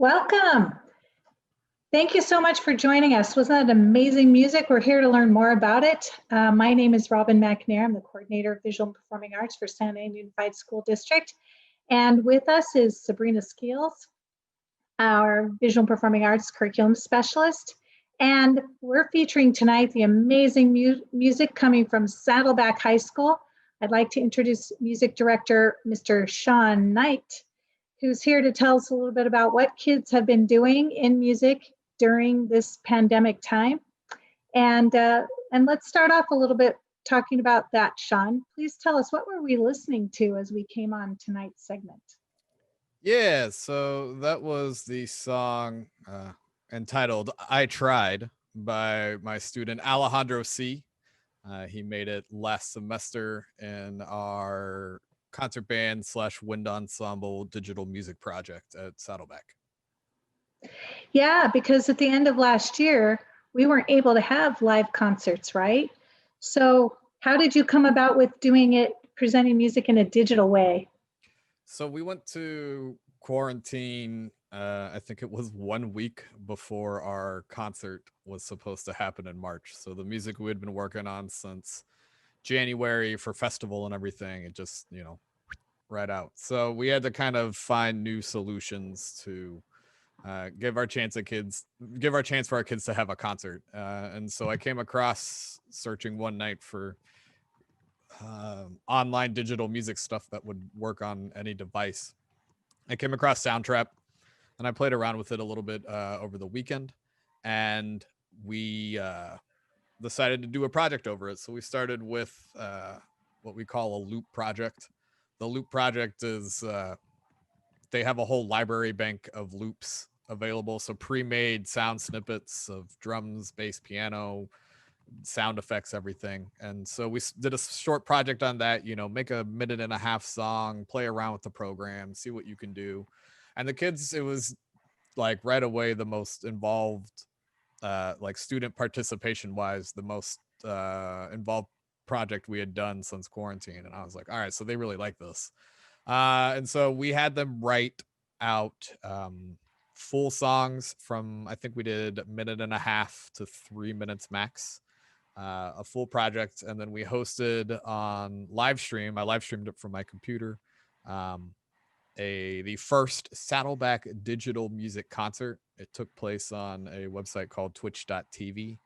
Welcome. Thank you so much for joining us. Wasn't that amazing music? We're here to learn more about it. My name is Robin McNair. I'm the coordinator of Visual and Performing Arts for Santa Ana Unified School District. And with us is Sabrina Skeels, our Visual and Performing Arts curriculum specialist. And we're featuring tonight the amazing music coming from Saddleback High School. I'd like to introduce music director, Mr. Sean Knight, who's here to tell us a little bit about what kids have been doing in music during this pandemic time. And let's start off a little bit talking about that, Sean. Please tell us, what were we listening to as we came on tonight's segment? Yeah, so that was the song entitled I Tried by my student Alejandro C. He made it last semester in our concert band / wind ensemble digital music project at Saddleback. Yeah, because at the end of last year, we weren't able to have live concerts, right? So how did you come about with doing it, presenting music in a digital way? So we went to quarantine, I think it was 1 week before our concert was supposed to happen in March. So the music we had been working on since January for festival and everything, it just, right out. So we had to kind of find new solutions to give our chance for our kids to have a concert. And so I came across searching one night for online digital music stuff that would work on any device. I came across Soundtrap and I played around with it a little bit over the weekend, and we decided to do a project over it. So we started with what we call a loop project. The loop project is they have a whole library bank of loops available. So pre-made sound snippets of drums, bass, piano, sound effects, everything. And so we did a short project on that, make a 1.5-minute song, play around with the program, see what you can do. And the kids, it was like right away the most involved, like student participation wise, the most involved project we had done since quarantine. And I was like, all right, so they really like this. And so we had them write out full songs from, I think we did 1.5 to 3 minutes max, a full project. And then we hosted on live stream. I live streamed it from my computer. The first Saddleback digital music concert. It took place on a website called twitch.tv,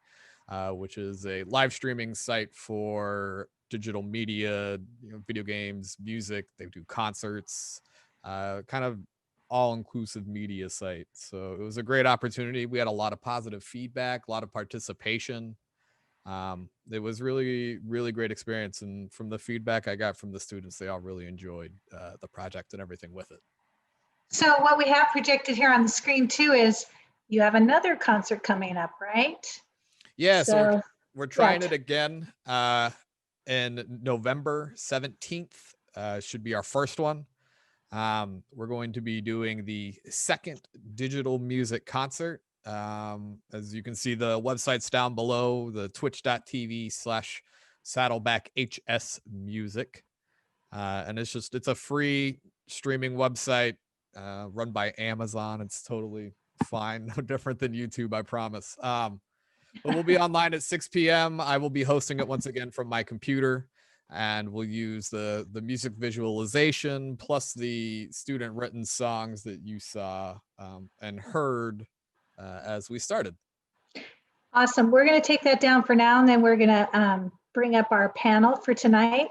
which is a live streaming site for digital media, video games, music. They do concerts, kind of all-inclusive media site. So it was a great opportunity. We had a lot of positive feedback, a lot of participation. It was really, really great experience. And from the feedback I got from the students, they all really enjoyed the project and everything with it. So what we have projected here on the screen too is you have another concert coming up, right? Yeah, so we're trying it again in November 17th. Should be our first one. We're going to be doing the second digital music concert. As you can see, the website's down below, the twitch.tv/SaddlebackHSmusic. And it's a free streaming website run by Amazon. It's totally fine. No different than YouTube, I promise. But we'll be online at 6 p.m. I will be hosting it once again from my computer, and we'll use the music visualization plus the student written songs that you saw and heard as we started. Awesome. We're going to take that down for now, and then we're going to bring up our panel for tonight.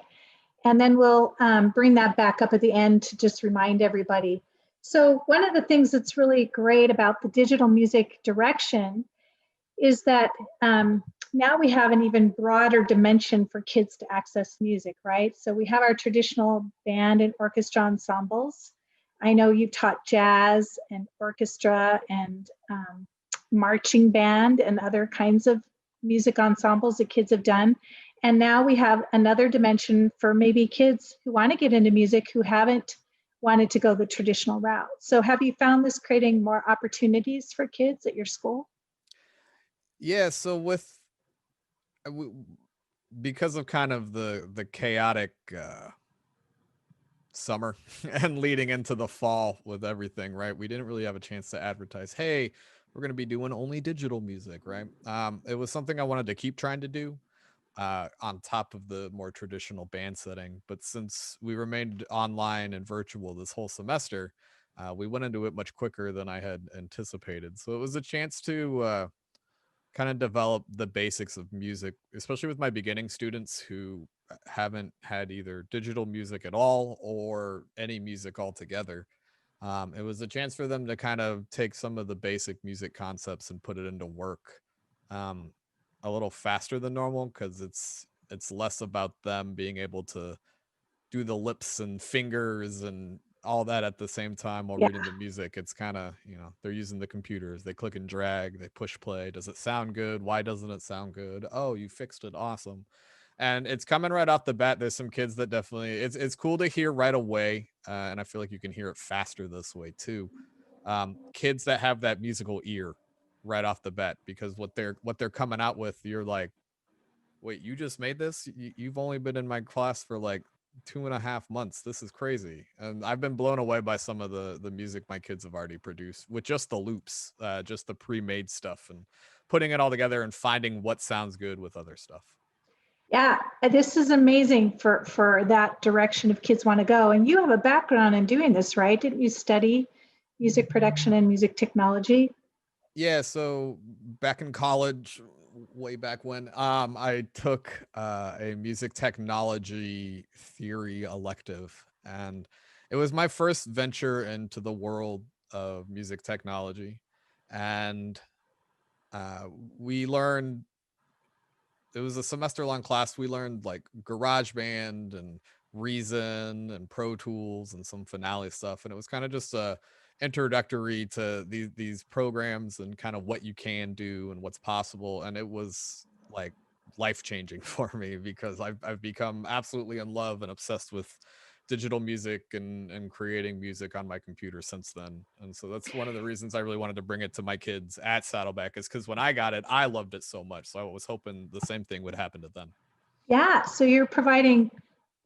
And then we'll bring that back up at the end to just remind everybody. So one of the things that's really great about the digital music direction is that now we have an even broader dimension for kids to access music, right? So we have our traditional band and orchestra ensembles. I know you taught jazz and orchestra and marching band and other kinds of music ensembles that kids have done. And now we have another dimension for maybe kids who want to get into music who haven't wanted to go the traditional route. So have you found this creating more opportunities for kids at your school? Yeah, so because of kind of the chaotic summer and leading into the fall with everything, right? We didn't really have a chance to advertise, hey, we're going to be doing only digital music, right? It was something I wanted to keep trying to do on top of the more traditional band setting. But since we remained online and virtual this whole semester, we went into it much quicker than I had anticipated. So it was a chance to kind of develop the basics of music, especially with my beginning students who haven't had either digital music at all or any music altogether. It was a chance for them to kind of take some of the basic music concepts and put it into work um, a little faster than normal, because it's less about them being able to do the lips and fingers and all that at the same time while Yeah. reading the music. It's kind of, they're using the computers. They click and drag, they push play. Does it sound good? Why doesn't it sound good? Oh, you fixed it. Awesome. And it's coming right off the bat. There's some kids that definitely it's cool to hear right away. And I feel like you can hear it faster this way too. Kids that have that musical ear right off the bat, because what they're coming out with, you're like, wait, you just made this? You've only been in my class for like 2.5 months. This is crazy. And I've been blown away by some of the music my kids have already produced with just the loops, just the pre-made stuff, and putting it all together and finding what sounds good with other stuff. Yeah, this is amazing for that direction if kids want to go. And you have a background in doing this, right? Didn't you study music production and music technology? Yeah, so back in college, way back when, I took a music technology theory elective, and it was my first venture into the world of music technology. And uh, we learned, it was a semester long class. We learned like GarageBand and Reason and Pro Tools and some Finale stuff, and it was kind of just a introductory to these programs and kind of what you can do and what's possible. And it was like life changing for me, because I've become absolutely in love and obsessed with digital music and creating music on my computer since then. And so that's one of the reasons I really wanted to bring it to my kids at Saddleback, is because when I got it, I loved it so much. So I was hoping the same thing would happen to them. Yeah, so you're providing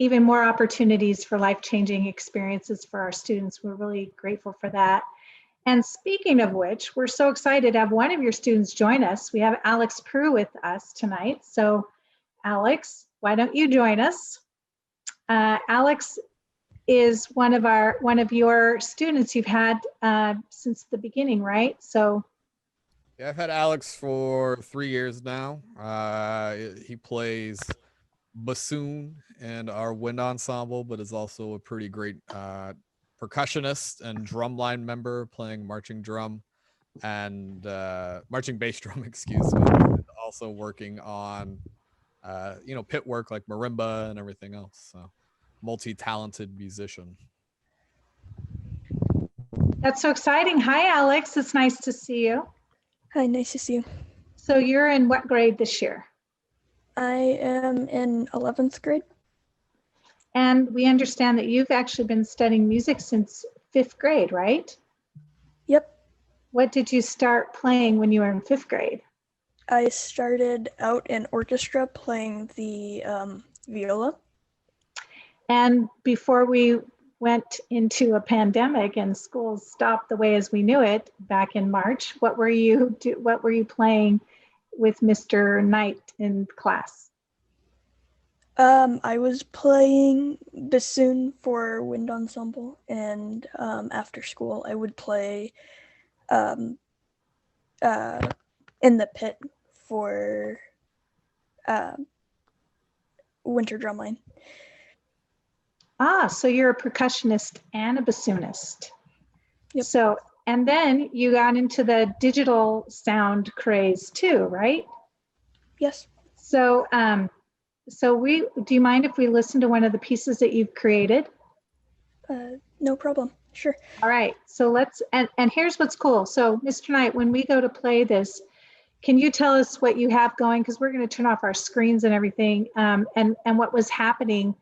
even more opportunities for life-changing experiences for our students. We're really grateful for that. And speaking of which, we're so excited to have one of your students join us. We have Alex Prue with us tonight. So Alex, why don't you join us? Alex is one of your students you've had since the beginning, right? So Yeah, I've had Alex for 3 years now. He plays bassoon in our wind ensemble, but is also a pretty great percussionist and drumline member, playing marching drum and marching bass drum, excuse me. And also working on pit work like marimba and everything else. So multi-talented musician. that's so exciting. Hi, Alex. It's nice to see you. Hi, nice to see you. So you're in what grade this year? I am in 11th grade. And we understand that you've actually been studying music since 5th grade, right? Yep. What did you start playing when you were in 5th grade? I started out in orchestra playing the viola. And before we went into a pandemic and schools stopped the way as we knew it back in March, what were you playing with Mr. Knight in class? I was playing bassoon for wind ensemble, and after school I would play in the pit for winter drumline. Ah, so you're a percussionist and a bassoonist. Yep. So, and then you got into the digital sound craze too, right? Yes. So, do you mind if we listen to one of the pieces that you've created? No problem. Sure. All right. So and here's what's cool. So, Mr. Knight, when we go to play this, can you tell us what you have going? Because we're going to turn off our screens and everything. And what was happening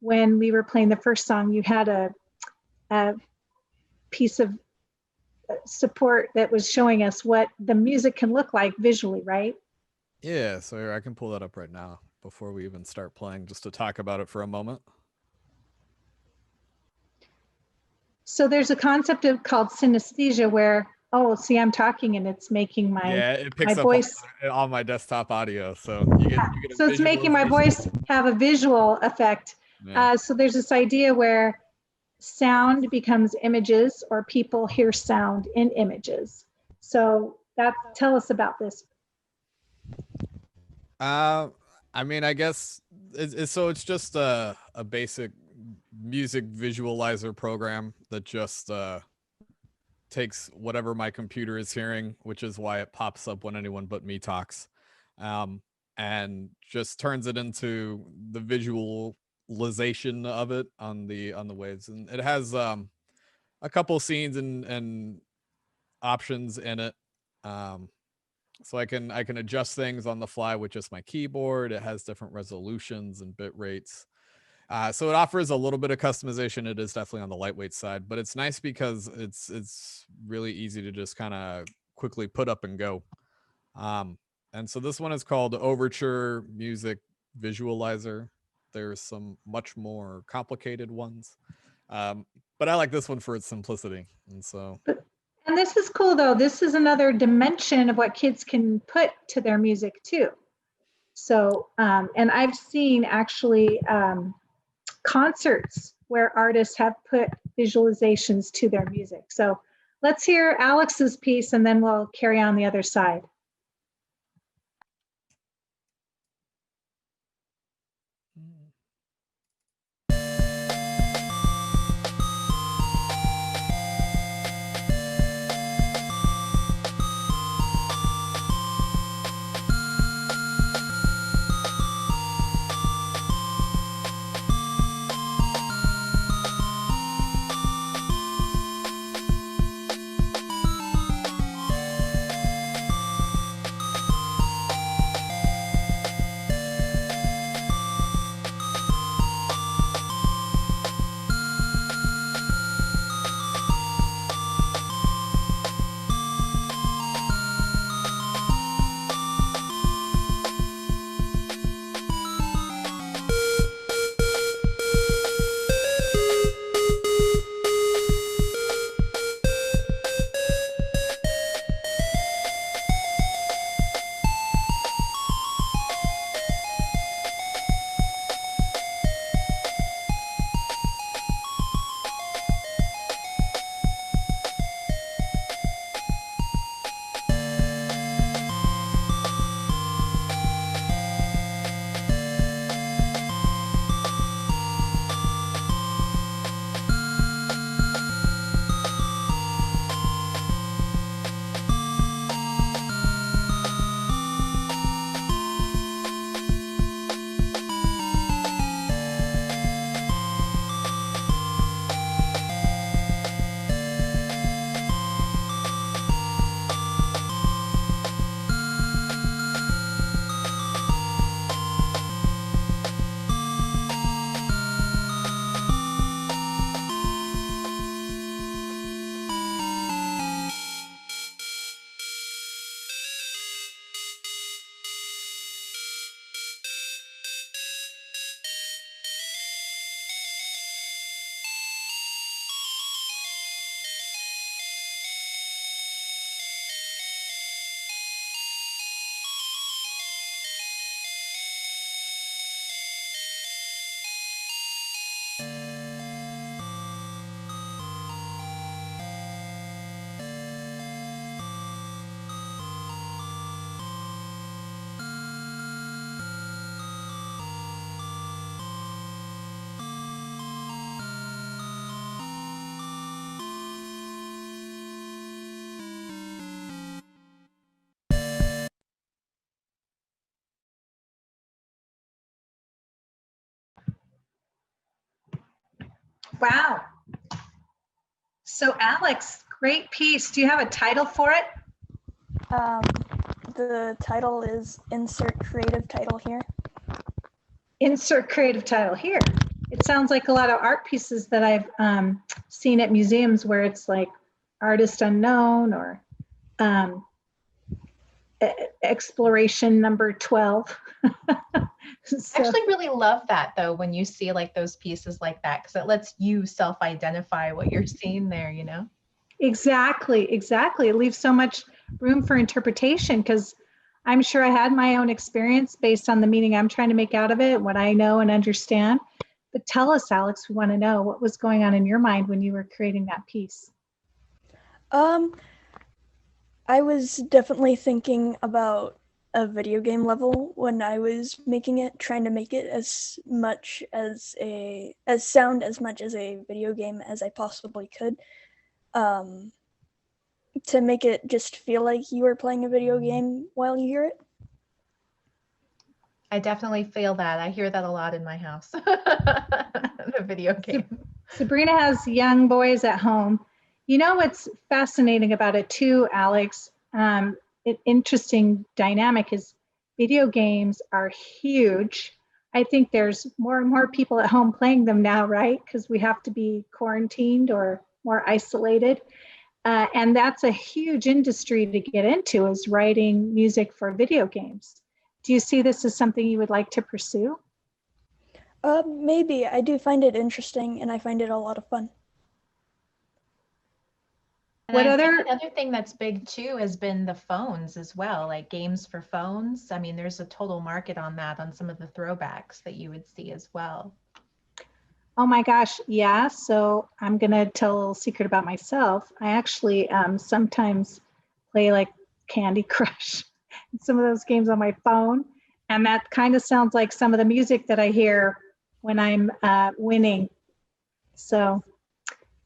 when we were playing the first song? You had a piece of support that was showing us what the music can look like visually, right? Yeah, so I can pull that up right now before we even start playing, just to talk about it for a moment. So there's a concept of called synesthesia where, oh, see, I'm talking and it's making my Yeah, it picks up voice. on my desktop audio. So you get So it's making my voice have a visual effect. Yeah. So there's this idea where sound becomes images, or people hear sound in images. So tell us about this. I mean, I guess it's just a basic music visualizer program that just takes whatever my computer is hearing, which is why it pops up when anyone but me talks, and just turns it into the visualization of it on the waves. And it has a couple scenes and options in it. So I can adjust things on the fly with just my keyboard. It has different resolutions and bit rates. So it offers a little bit of customization. It is definitely on the lightweight side, but it's nice because it's really easy to just kind of quickly put up and go. And so this one is called Overture Music Visualizer. There's some much more complicated ones, but I like this one for its simplicity. And so. And this is cool though. This is another dimension of what kids can put to their music too. So, and I've seen actually concerts where artists have put visualizations to their music. So let's hear Alex's piece and then we'll carry on the other side. Wow. So Alex, great piece. Do you have a title for it? The title is Insert Creative Title Here. Insert creative title here. It sounds like a lot of art pieces that I've seen at museums where it's like artist unknown or exploration number 12. I actually really love that though, when you see like those pieces like that, because it lets you self-identify what you're seeing there, you know? Exactly. It leaves so much room for interpretation because I'm sure I had my own experience based on the meaning I'm trying to make out of it, what I know and understand. But tell us, Alex, we want to know what was going on in your mind when you were creating that piece. I was definitely thinking about a video game level when I was making it, trying to make it as sound as much as a video game as I possibly could. To make it just feel like you were playing a video game while you hear it. I definitely feel that. I hear that a lot in my house. The video game. Sabrina has young boys at home. You know what's fascinating about it too, Alex? An interesting dynamic is video games are huge. I think there's more and more people at home playing them now, right? Because we have to be quarantined or more isolated. And that's a huge industry to get into, is writing music for video games. Do you see this as something you would like to pursue? Maybe. I do find it interesting and I find it a lot of fun. And I think another thing that's big too has been the phones as well, like games for phones. I mean, there's a total market on that, on some of the throwbacks that you would see as well. Oh my gosh, yeah. So I'm going to tell a little secret about myself. I actually sometimes play like Candy Crush, some of those games on my phone. And that kind of sounds like some of the music that I hear when I'm winning. So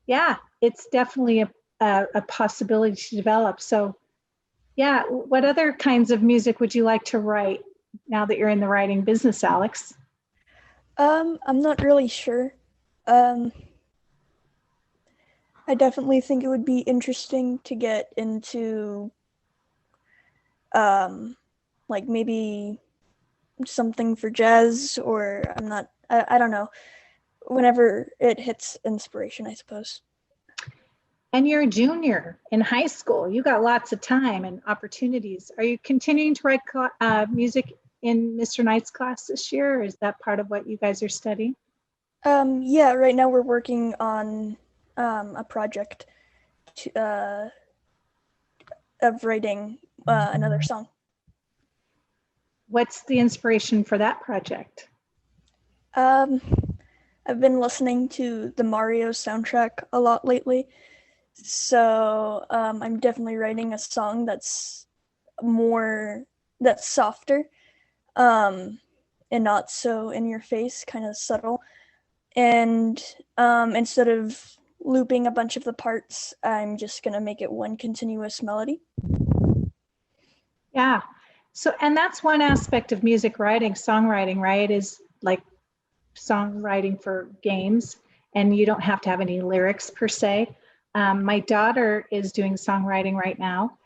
yeah, it's definitely a possibility to develop. So yeah, what other kinds of music would you like to write now that you're in the writing business, Alex? I'm not really sure. I definitely think it would be interesting to get into like maybe something for jazz, or I don't know, whenever it hits inspiration, I suppose. And you're a junior in high school. You got lots of time and opportunities. Are you continuing to write music in Mr. Knight's class this year, or is that part of what you guys are studying? Yeah, right now we're working on a project of writing another song. What's the inspiration for that project? I've been listening to the Mario soundtrack a lot lately, so I'm definitely writing a song that's softer, and not so in your face, kind of subtle. And instead of looping a bunch of the parts, I'm just gonna make it one continuous melody. Yeah. So, and that's one aspect of music writing, songwriting, right? Is like songwriting for games, and you don't have to have any lyrics per se. My daughter is doing songwriting right now.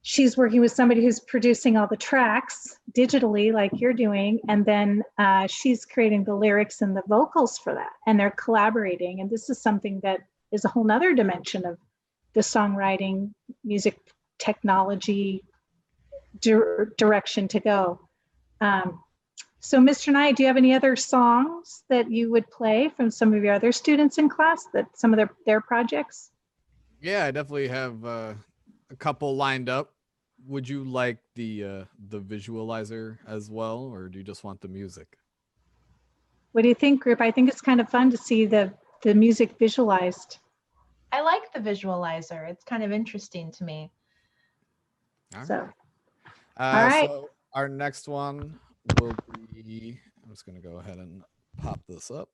She's working with somebody who's producing all the tracks digitally, like you're doing, and then she's creating the lyrics and the vocals for that, and they're collaborating. And this is something that is a whole nother dimension of the songwriting, music technology direction to go. So Mr. Knight, do you have any other songs that you would play from some of your other students in class, that some of their projects? Yeah, I definitely have a couple lined up. Would you like the visualizer as well, or do you just want the music? What do you think, group? I think it's kind of fun to see the music visualized. I like the visualizer. It's kind of interesting to me. All right. So, all right. So our next one will be, I'm just going to go ahead and pop this up.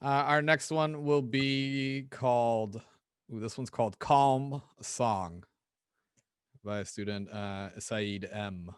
Our next one will be called, this one's called Calm Song by student Saeed M.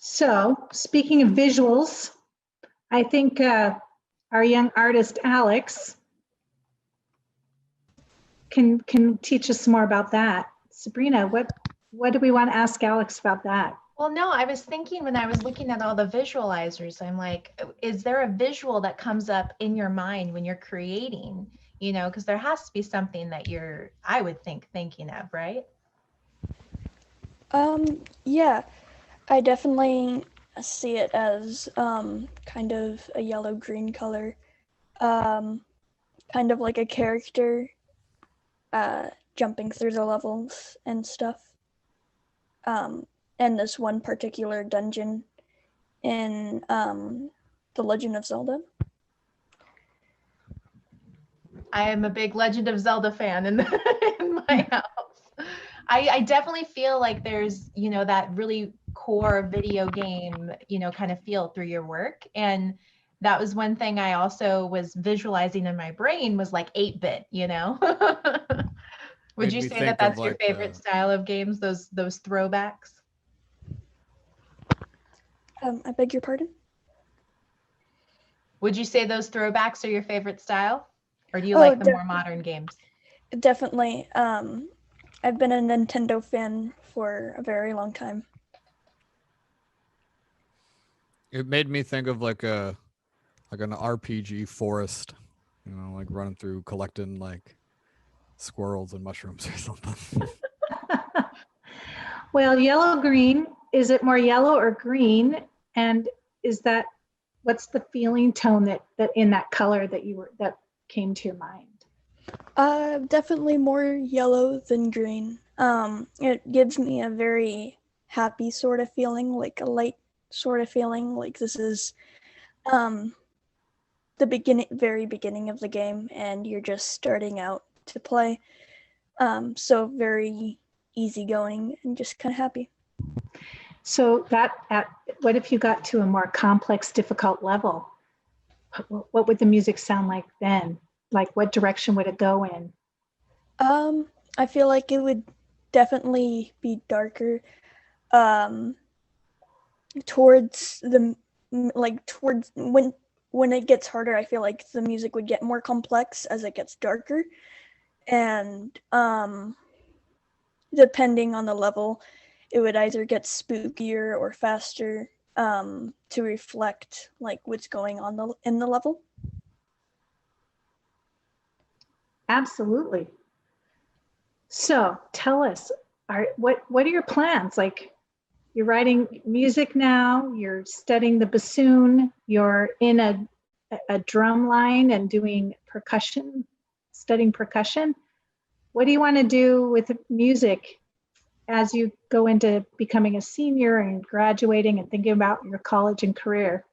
So speaking of visuals, I think our young artist, Alex, can teach us more about that. Sabrina, what do we want to ask Alex about that? Well, no, I was thinking when I was looking at all the visualizers, I'm like, is there a visual that comes up in your mind when you're creating? You know, because there has to be something that you're, I would think, thinking of, right? Yeah, I definitely see it as kind of a yellow-green color, kind of like a character jumping through the levels and stuff. And this one particular dungeon in The Legend of Zelda. I am a big Legend of Zelda fan in, in my house. I definitely feel like there's, you know, that really core video game, you know, kind of feel through your work. And that was one thing I also was visualizing in my brain was like 8-bit, you know? Would Made you me say think that that's of, your like, favorite style of games, those throwbacks? I beg your pardon? Would you say those throwbacks are your favorite style? Or do you Oh, like the more modern games? Definitely. I've been a Nintendo fan for a very long time. It made me think of like an RPG forest, you know, like running through collecting like squirrels and mushrooms or something. Well, yellow-green, is it more yellow or green? And what's the feeling tone that in that color that came to your mind? Definitely more yellow than green. It gives me a very happy sort of feeling, like a light sort of feeling, like this is the very beginning of the game, and you're just starting out to play. So very easygoing and just kind of happy. So what if you got to a more complex, difficult level? What would the music sound like then? Like what direction would it go in? I feel like it would definitely be darker. Towards when it gets harder, I feel like the music would get more complex as it gets darker, and depending on the level, it would either get spookier or faster to reflect like what's going on in the level. Absolutely. So tell us, what are your plans? Like, you're writing music now, you're studying the bassoon, you're in a drum line and doing percussion, studying percussion. What do you want to do with music as you go into becoming a senior and graduating and thinking about your college and career?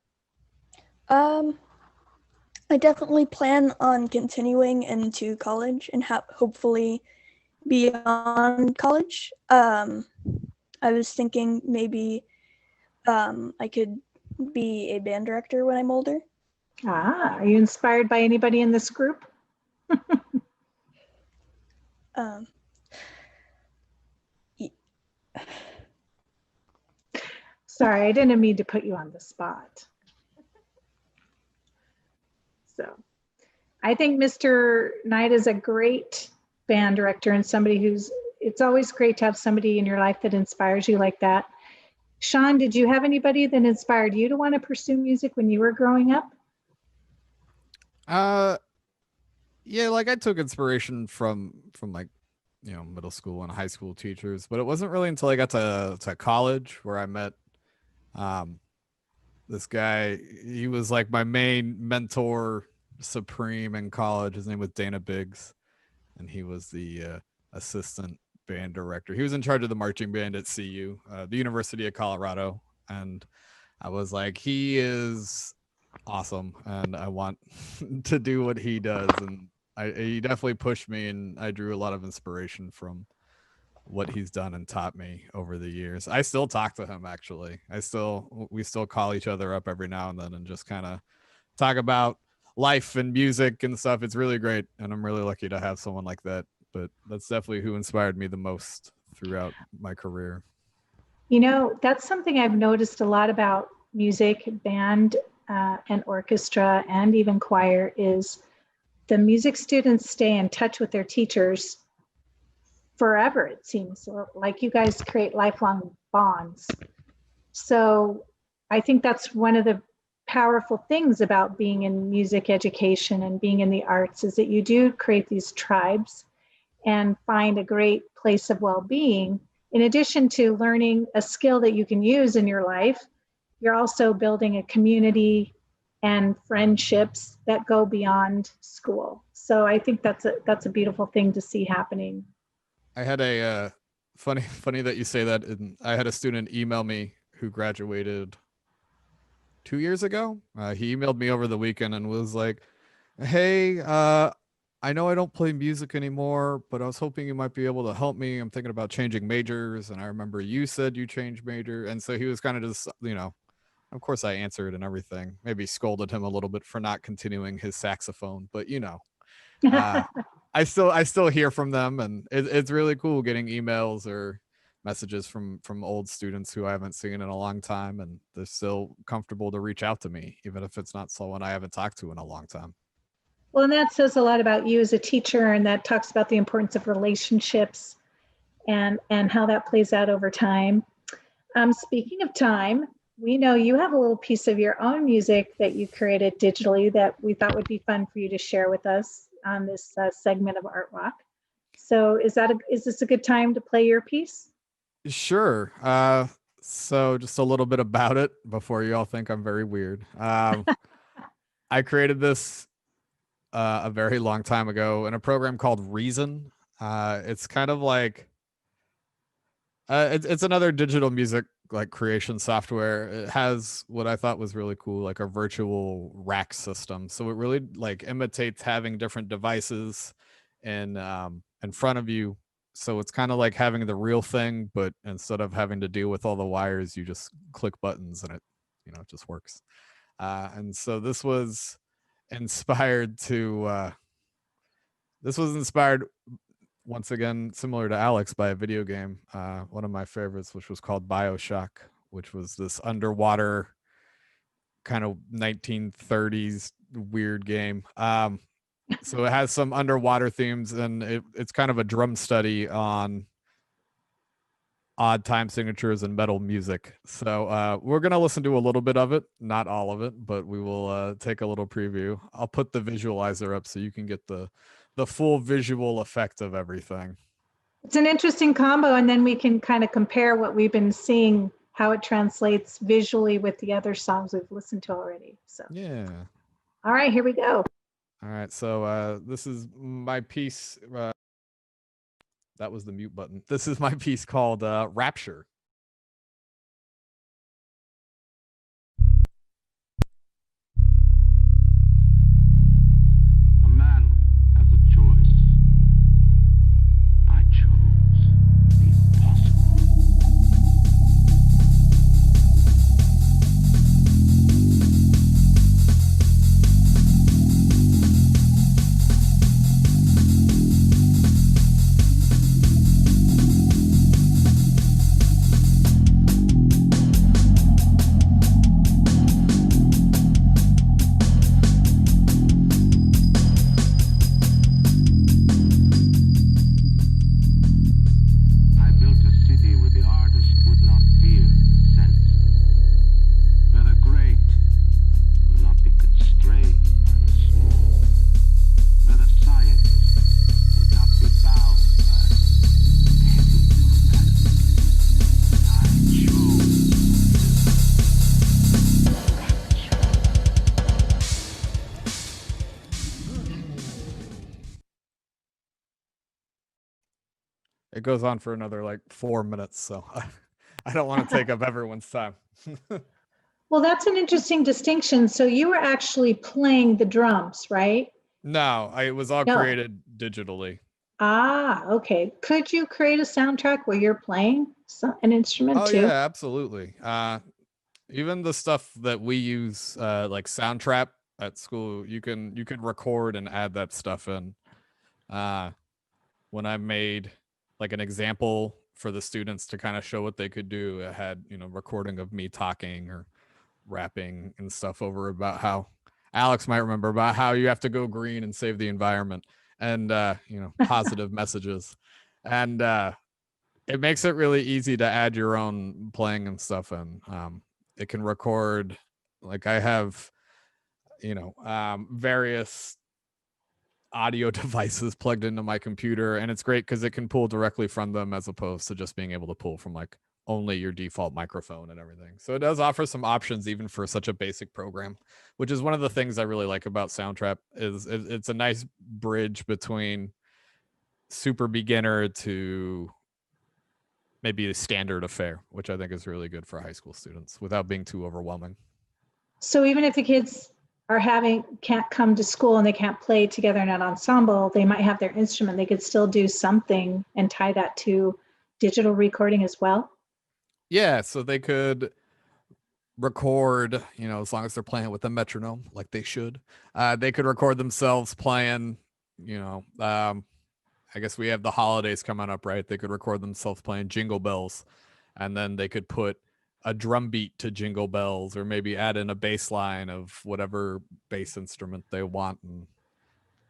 I definitely plan on continuing into college and hopefully beyond college. I was thinking maybe I could be a band director when I'm older. Are you inspired by anybody in this group? Sorry, I didn't mean to put you on the spot. So I think Mr. Knight is a great band director and somebody it's always great to have somebody in your life that inspires you like that. Sean, did you have anybody that inspired you to want to pursue music when you were growing up? Yeah, like I took inspiration from like, you know, middle school and high school teachers, but it wasn't really until I got to college where I met this guy. He was like my main mentor supreme in college. His name was Dana Biggs, and he was the assistant band director. He was in charge of the marching band at CU, the University of Colorado, and I was like, he is awesome, and I want to do what he does. And he definitely pushed me, and I drew a lot of inspiration from what he's done and taught me over the years. I still talk to him, actually. We still call each other up every now and then and just kind of talk about life and music and stuff. It's really great, and I'm really lucky to have someone like that. But that's definitely who inspired me the most throughout my career. You know, that's something I've noticed a lot about music, band, and orchestra, and even choir, is the music students stay in touch with their teachers forever, it seems. Like you guys create lifelong bonds. So I think that's one of the powerful things about being in music education and being in the arts, is that you do create these tribes and find a great place of well-being. In addition to learning a skill that you can use in your life, you're also building a community and friendships that go beyond school. So I think that's a beautiful thing to see happening. I had a funny that you say that. I had a student email me who graduated 2 years ago. He emailed me over the weekend and was like, "Hey, I know I don't play music anymore, but I was hoping you might be able to help me. I'm thinking about changing majors, and I remember you said you changed major." And so he was kind of just, of course I answered and everything. Maybe scolded him a little bit for not continuing his saxophone, but I still hear from them, and it's really cool getting emails or messages from old students who I haven't seen in a long time, and they're still comfortable to reach out to me, even if it's not someone I haven't talked to in a long time. Well, and that says a lot about you as a teacher, and that talks about the importance of relationships and how that plays out over time. Speaking of time, we know you have a little piece of your own music that you created digitally that we thought would be fun for you to share with us on this segment of Artwalk. So is this a good time to play your piece? Sure. So just a little bit about it before you all think I'm very weird. I created this a very long time ago in a program called Reason. It's kind of like it's another digital music like creation software. It has what I thought was really cool, like a virtual rack system. So it really like imitates having different devices in front of you. So it's kind of like having the real thing, but instead of having to deal with all the wires, you just click buttons and it just works. And so this was inspired once again, similar to Alex, by a video game, one of my favorites, which was called BioShock, which was this underwater kind of 1930s weird game. So it has some underwater themes, and it's kind of a drum study on odd time signatures and metal music. So we're going to listen to a little bit of it, not all of it, but we will take a little preview. I'll put the visualizer up so you can get the full visual effect of everything. It's an interesting combo, and then we can kind of compare what we've been seeing, how it translates visually with the other songs we've listened to already. So yeah. All right, here we go. All right, so this is my piece. That was the mute button. This is my piece called Rapture. A man has a choice. I chose the impossible. It goes on for another like 4 minutes, so I don't want to take up everyone's time. Well, that's an interesting distinction. So you were actually playing the drums, right? No, it was all created digitally. Ah, okay. Could you create a soundtrack where you're playing an instrument too? Oh yeah, absolutely. Even the stuff that we use, like Soundtrap at school, you can record and add that stuff in. When I made like an example for the students to kind of show what they could do. It had, recording of me talking or rapping and stuff over about how Alex might remember about how you have to go green and save the environment and, positive messages. And it makes it really easy to add your own playing and stuff. And it can record, like I have, various audio devices plugged into my computer, and it's great because it can pull directly from them as opposed to just being able to pull from like only your default microphone and everything. So it does offer some options even for such a basic program, which is one of the things I really like about Soundtrap. Is it's a nice bridge between super beginner to maybe a standard affair, which I think is really good for high school students without being too overwhelming. So even if the kids can't come to school and they can't play together in an ensemble, they might have their instrument. They could still do something and tie that to digital recording as well. Yeah, so they could record, as long as they're playing with a metronome, like they should. They could record themselves playing, I guess we have the holidays coming up, right? They could record themselves playing Jingle Bells, and then they could put a drum beat to Jingle Bells, or maybe add in a bass line of whatever bass instrument they want.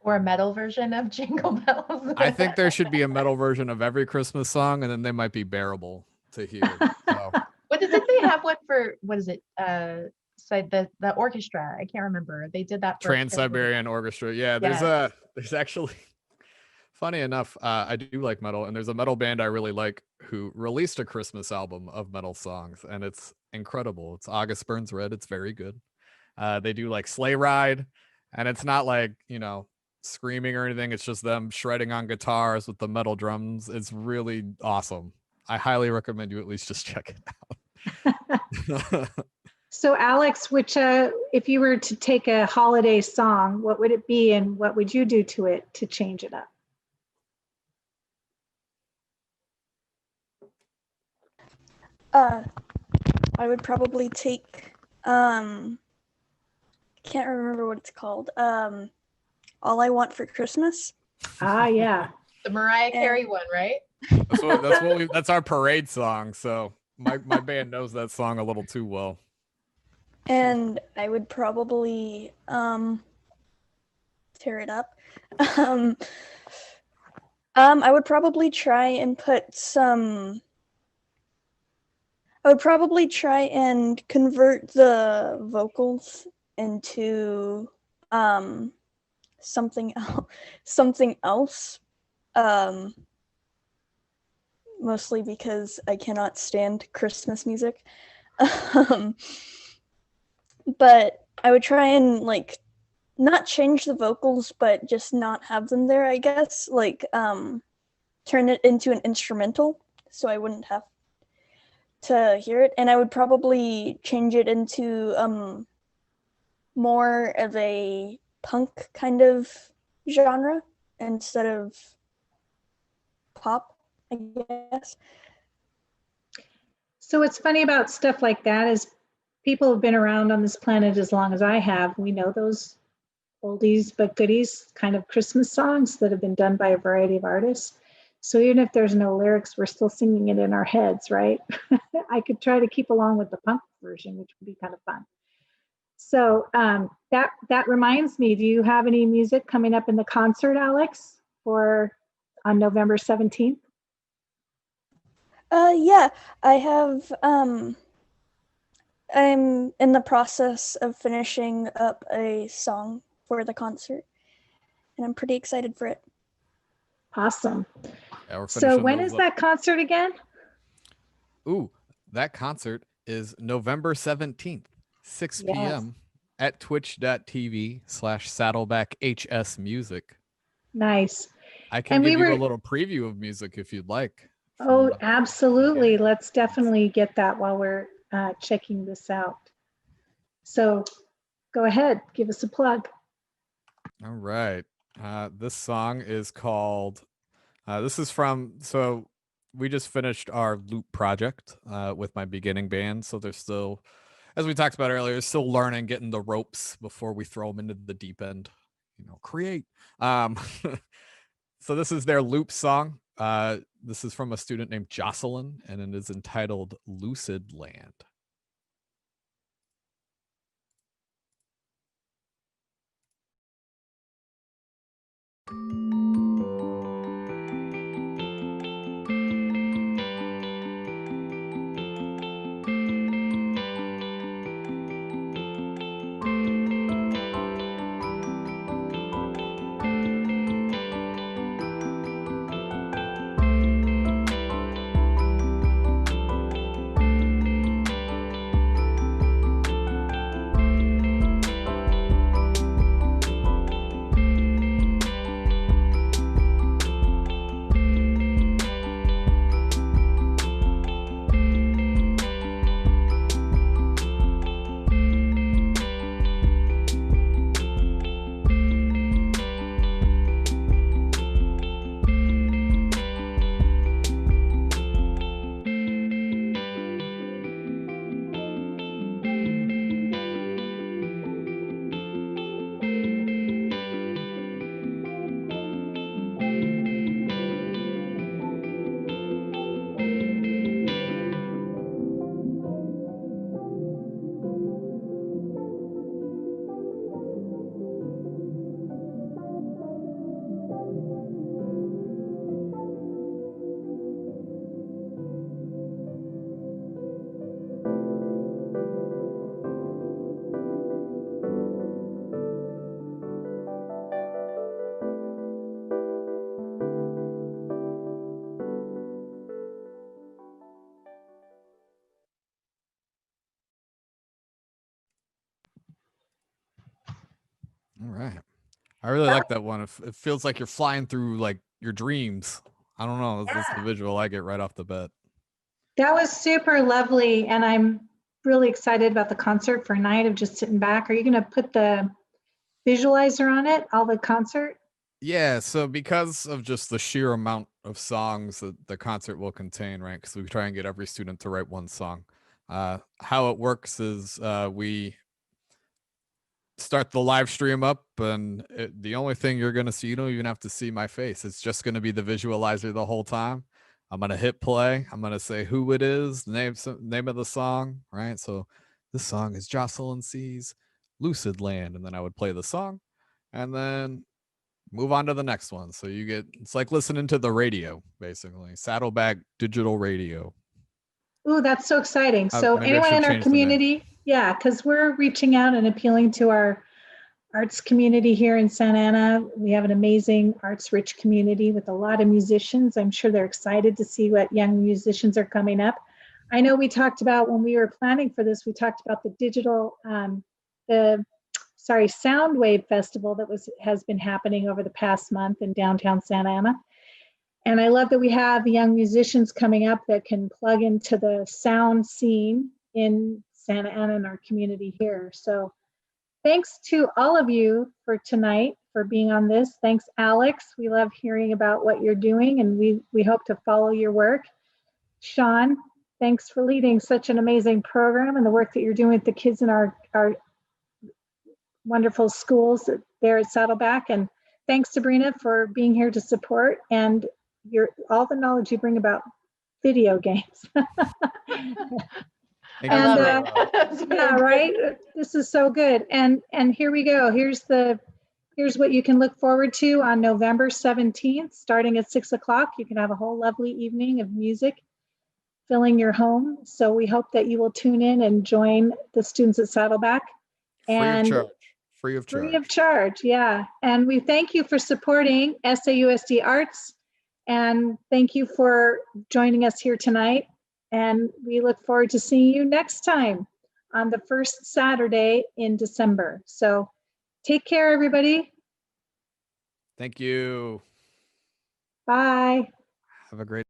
Or a metal version of Jingle Bells. I think there should be a metal version of every Christmas song, and then they might be bearable to hear. So. What did they have one for? What is it? So the orchestra. I can't remember. They did that for Trans-Siberian Orchestra. Yeah, there's actually, funny enough, I do like metal, and there's a metal band I really like who released a Christmas album of metal songs, and it's incredible. It's August Burns Red. It's very good. They do like Sleigh Ride, and it's not like, screaming or anything. It's just them shredding on guitars with the metal drums. It's really awesome. I highly recommend you at least just check it out. So Alex, if you were to take a holiday song, what would it be and what would you do to it to change it up? I would probably take, can't remember what it's called. All I Want for Christmas. Yeah. The Mariah Carey one, right? That's our parade song. So my band knows that song a little too well. And I would probably tear it up. I would probably try and convert the vocals into something else. Mostly because I cannot stand Christmas music. But I would try and not change the vocals, but just not have them there, I guess. Turn it into an instrumental so I wouldn't have to hear it. And I would probably change it into more of a punk kind of genre instead of pop, I guess. So what's funny about stuff like that is people have been around on this planet as long as I have. We know those oldies but goodies kind of Christmas songs that have been done by a variety of artists. So even if there's no lyrics, we're still singing it in our heads, right? I could try to keep along with the punk version, which would be kind of fun. So that reminds me, do you have any music coming up in the concert, Alex, on November 17th? Yeah, I have, I'm in the process of finishing up a song for the concert, and I'm pretty excited for it. Awesome. Yeah, so when is that concert again? Ooh, that concert is November 17th, 6 p.m. at twitch.tv/SaddlebackHSmusic. Nice. I can give you a little preview of music if you'd like. Oh, absolutely. Let's definitely get that while we're checking this out. So go ahead, give us a plug. All right. This song is called, so we just finished our loop project with my beginning band. So they're still, as we talked about earlier, still learning, getting the ropes before we throw them into the deep end, create. So this is their loop song. This is from a student named Jocelyn, and it is entitled Lucid Land. All right. I really like that one. It feels like you're flying through like your dreams. I don't know. That's the visual I get right off the bat. That was super lovely. And I'm really excited about the concert for a night of just sitting back. Are you going to put the visualizer on it, all the concert? Yeah. So because of just the sheer amount of songs that the concert will contain, right? Because we try and get every student to write one song. How it works is we start the live stream up, and the only thing you're going to see, you don't even have to see my face. It's just going to be the visualizer the whole time. I'm going to hit play. I'm going to say who it is, name of the song, right? So this song is Jocelyn C's Lucid Land. And then I would play the song and then move on to the next one. So you get, it's like listening to the radio, basically. Saddleback digital radio. Ooh, that's so exciting. So maybe I anyone should in our change the name. community, yeah, because we're reaching out and appealing to our arts community here in Santa Ana. We have an amazing arts rich community with a lot of musicians. I'm sure they're excited to see what young musicians are coming up. I know we talked about when we were planning for this, we talked about the digital, Soundwave Festival that has been happening over the past month in downtown Santa Ana. And I love that we have young musicians coming up that can plug into the sound scene in Santa Ana and our community here. So thanks to all of you for tonight, for being on this. Thanks, Alex. We love hearing about what you're doing, and we hope to follow your work. Sean, thanks for leading such an amazing program and the work that you're doing with the kids in our wonderful schools there at Saddleback. And thanks, Sabrina, for being here to support and all the knowledge you bring about video games. I love it. Yeah, right. This is so good. And here we go. Here's what you can look forward to on November 17th, starting at 6 o'clock. You can have a whole lovely evening of music filling your home. So we hope that you will tune in and join the students at Saddleback. Free of charge. Free of charge, yeah. And we thank you for supporting SAUSD Arts. And thank you for joining us here tonight. And we look forward to seeing you next time on the first Saturday in December. So take care, everybody. Thank you. Bye. Have a great